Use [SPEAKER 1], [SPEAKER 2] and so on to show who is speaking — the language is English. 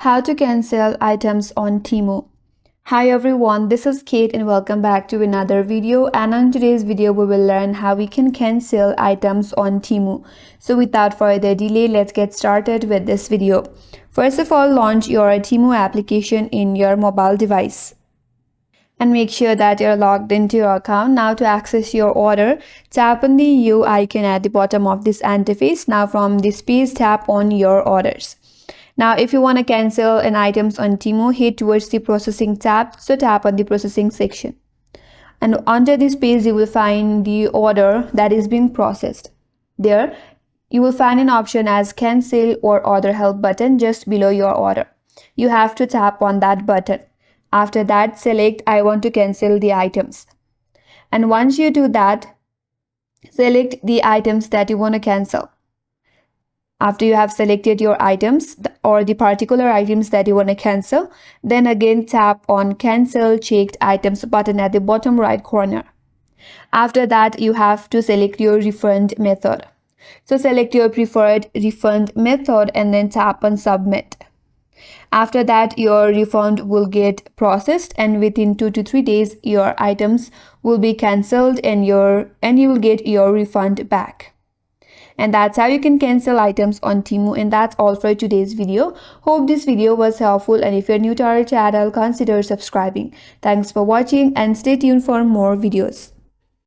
[SPEAKER 1] How to cancel items on Temu. Hi everyone, this is Kate and welcome back to another video, and on today's video we will learn how we can cancel items on Temu. So without further delay, let's get started with this video. First of all, launch your Temu application in your mobile device and make sure that you're logged into your account. Now to access your order, tap on the U icon at the bottom of this interface. Now from this page, tap on your orders. Now if you want to cancel an items on Temu, head towards the processing tab, so tap on the processing section. And under this page you will find the order that is being processed. There you will find an option as cancel or order help button just below your order. You have to tap on that button. After that, select I want to cancel the items. And once you do that, select the items that you want to cancel. After you have selected your items or the particular items that you want to cancel, then again tap on cancel checked items button at the bottom right corner. After that, you have to select your refund method. So select your preferred refund method and then tap on submit. After that, your refund will get processed, and within 2 to 3 days your items will be cancelled and you will get your refund back. And that's how you can cancel items on Temu. And that's all for today's video. Hope this video was helpful, and if you're new to our channel, consider subscribing. Thanks for watching and stay tuned for more videos.